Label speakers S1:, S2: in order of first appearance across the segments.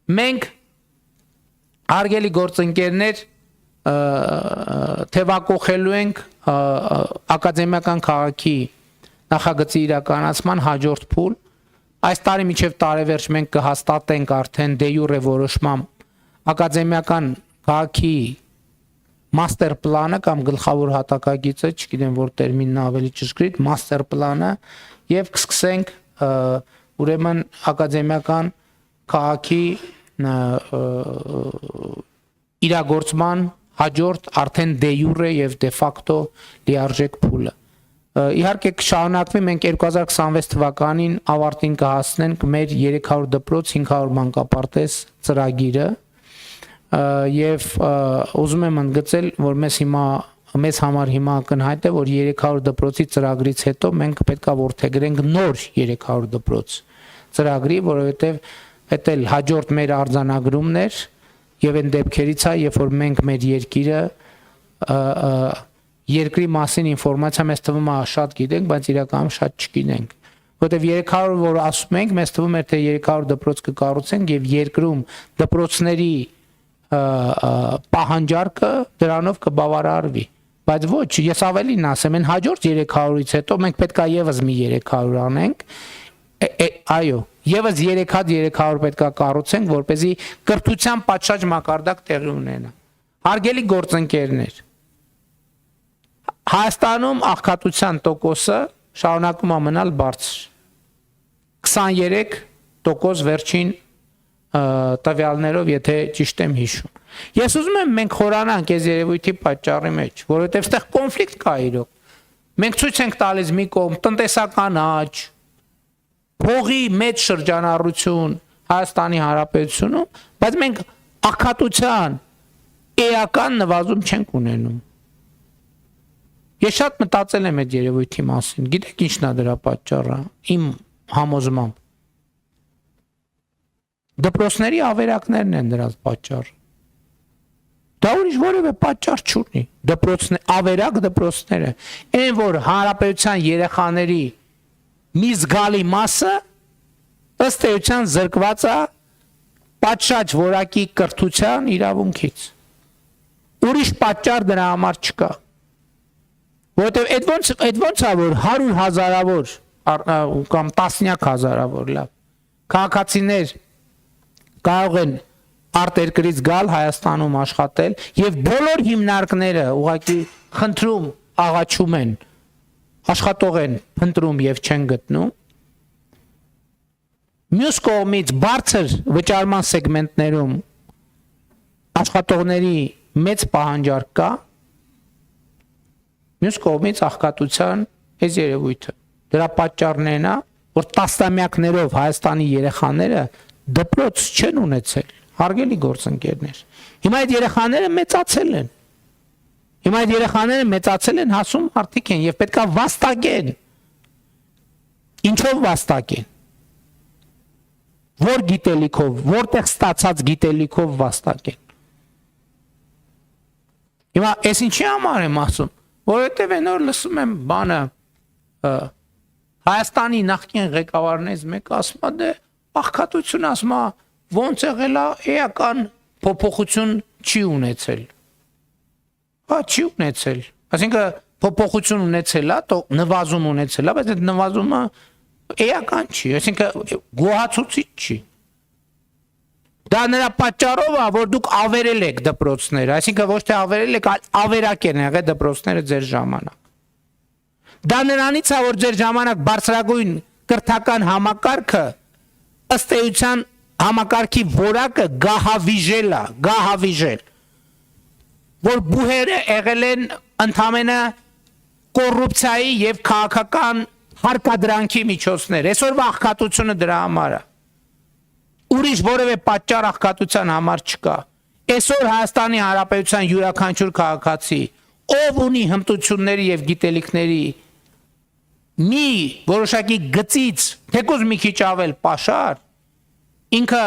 S1: Մենք արգելի գործընկերներ թևակողելու ենք ակադեմիական քաղաքի նախագծի իրականացման հաջորդ փուլ այս տարի մինչև տարեվերջ մենք կհաստատենք արդեն դե յուրե որոշմամբ ակադեմիական քաղաքի master plանը կամ գլխավոր հատակագիծը, չգիտեմ որ տերմինն ավելի ճշգրիտ, master plանը եւ կսկսենք ուրեմն ակադեմիական քաղաքի իրագործման հաջորդ արդեն դե յուրե եւ դե ֆակտո լիարժեք փուլը իհարկե կշարունակվի մենք 2026 թվականին ավարտին կհասնենք մեր 300 դպրոց 500 մանկապարտեզ ծրագիրը եւ ուզում եմ ընդգծել որ մեզ համար հիմա ակնհայտ է որ 300 դպրոցի ծրագրից հետո մենք պետքա որդեգրենք նոր 300 դպրոց ծրագրի որովհետեւ դա էլ հաջորդ մեր արձանագրումներ եւ այն դեպքերից է երբ որ մենք մեր երկիրը երկրի մասին ինֆորմացիա մեզ թվում է շատ գիտենք բայց իրականում շատ չգիտենք որտեվ 300 որ ասում ենք մեզ թվում է թե 300 դպրոց կկառուցենք եւ երկրում դպրոցների պահանջարկը դրանով կբավարարվի բայց ոչ ես ավելին ասեմ այն հաջորդ 300-ից հետո մենք պետքա եւս մի 300 անենք այո եւս 3 հատ 300 պետքա կառուցենք որպեսզի կրթության պատշաճ մակարդակ տեղի ունենա հարգելի գործընկերներ Հայաստանում աղքատության տոկոսը շարունակում է մնալ բարձր 23% վերջին տվյալներով եթե ճիշտ եմ հիշում ես ուզում եմ մենք խորանանք այս երևույթի պատճառի մեջ որովհետև այստեղ կոնֆլիկտ կա իրոք մենք ցույց ենք տալիս մի կողմ տնտեսական աճ փողի մեծ շրջանառություն Հայաստանի Հանրապետությունում բայց մենք աղքատության էական նվազում չենք ունենում Ես շատ մտածել եմ այդ երևույթի մասին գիտեք ինչն է դրա պատճառը իմ համոզմամբ Դպրոցների ավերակներն են դրանց պատճառը Դա ուրիշ որևէ պատճառ չունի ավերակ դպրոցները այն որ հանրապետության երեխաների մի զգալի մասը ըստ էության զրկված է պատշաճ որակի կրթության իրավունքից ուրիշ պատճառ դրա համար չկա որովհետև այդ ոնց է որ 100 հազարավոր կամ տասնյակ հազարավոր լավ քաղաքացիներ կարող են արտերկրից գալ Հայաստանում աշխատել եւ բոլոր հիմնարկները ուղղակի խնդրում աղաչում են աշխատող են փնտրում եւ չեն գտնում մյուս կողմից բարձր վճարման սեգմենտներում աշխատողների մեծ պահանջարկ կա մյուս կողմից աղքատության այս երևույթը դրա պատճառն է որ տասնամյակներով Հայաստանի երեխաները դպրոց չեն ունեցել հարգելի գործընկերներ հիմա այդ երեխաները մեծացել են հասում արդիկ են եւ պետքա վաստակեն ինչով վաստակեն որ գիտելիքով որտեղ ստացած գիտելիքով վաստակեն հիմա այս ինչի համար եմ ասում որովհետև այնօր լսում եմ բանը Հայաստանի նախկին ղեկավարներից մեկը ասում է դե աղքատություն ասում է ոնց եղել է էական փոփոխություն չի ունեցել չի ունեցել այսինքն փոփոխություն ունեցել է то նվազում ունեցել է բայց այդ նվազումը էական չի այսինքն գոհացուցիչ չի Դա նրա պատճառով է, որ դուք ավերել եք դպրոցները, այսինքն ոչ թե ավերել եք, այլ ավերակ են եղել դպրոցները ձեր ժամանակ։ Դա նրանից է, որ ձեր ժամանակ բարձրագույն կրթական համակարգը ըստ էության համակարգի որակը գահավիժել է, գահավիժել, որ բուհերը եղել են ընդամենը կոռուպցիայի եւ քաղաքական հարկադրանքի միջոցներ։ Այսօրվա աղքատությունը դրա համար է։ Ուրիշ որևէ պատճառ աղքատության համար չկա։ Այսօր Հայաստանի Հանրապետության յուրաքանչյուր քաղաքացի, ով ունի հմտությունների եւ գիտելիքների մի որոշակի գծից, թեկուզ մի քիչ ավել պաշար, ինքը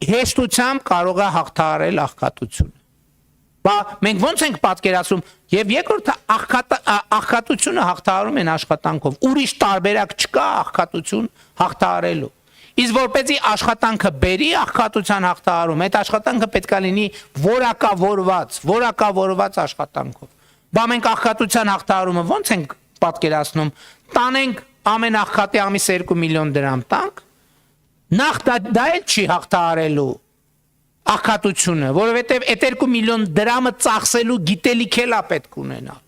S1: հեշտությամբ կարող է հաղթահարել աղքատությունը։ Բա մենք ոնց ենք պատկերացնում եւ երկրորդը աղքատությունը հաղթահարում են աշխատանքով։ Ուրիշ տարբերակ չկա աղքատություն հաղթահարելու։ Իսկ որպեսզի աշխատանքը բերի աղքատության հաղթահարում, այդ աշխատանքը պետք է լինի որակավորված աշխատանքով։ Բա մենք աղքատության հաղթահարումը ո՞նց ենք պատկերացնում։ Տանենք ամեն աղքատի ամիս 2 միլիոն դրամ տանք։ Նախ դա էլ չի հաղթահարելու աղքատությունը, որովհետև այդ 2 միլիոն դրամը ծախսելու գիտելիք էլ է պետք ունենալ։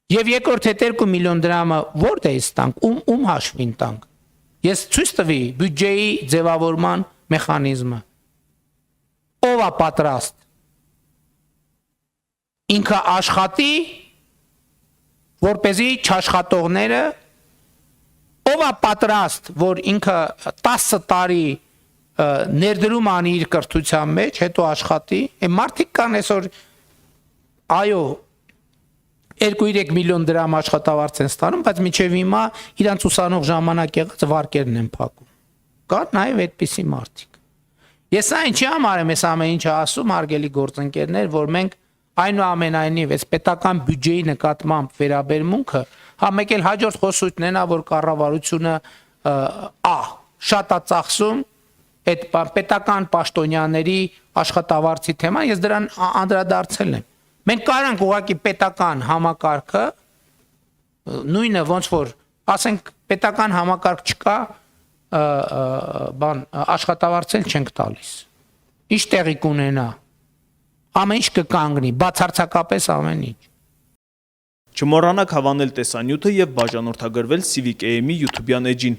S1: Եվ երկրորդ այդ 2 միլիոն դրամը որտե՞ից տանք, ում հաշվին տանք։ Ես ցույց տվի բյուջեի ձևավորման մեխանիզմը։ Ով է պատրաստ ինքը աշխատի, որպեսզի չաշխատողները, ով է պատրաստ, որ ինքը 10 տարի ներդրում անի իր կրթության մեջ, հետո աշխատի, մարդիկ կան այսօր, այո, 2-3 միլիոն դրամ աշխատավարձ են ստանում, բայց մինչև հիմա իրանց ուսանող ժամանակ եղած վարկերն են փակում։ Կան նաև այդպիսի մարդիկ։ Ես այն ինչի համար եմ այս ամեն ինչը ասում, հարգելի գործընկերներ, որ մենք այնուամենայնիվ այս պետական բյուջեի նկատմամբ վերաբերմունքը, հա մեկ էլ հաջորդ խոսույթն է նա, որ կառավարությունը շատ է ծախսում այդ պետական պաշտոնյաների աշխատավարձի թեման, ես դրան անդրադարձել եմ։ Մենք կարանք ուղղակի պետական համակարգը, նույնը ոնց որ, ասենք պետական համակարգ չկա, աշխատավարձել չենք տալիս։ Ինչ տեղի կունենա, ամեն ինչ կկանգնի, բացարձակապես ամեն ինչ։
S2: Չմոռանաք հավանել տեսանյութը և բաժանորդագրվել Civic AM-ի YouTube-յան էջին։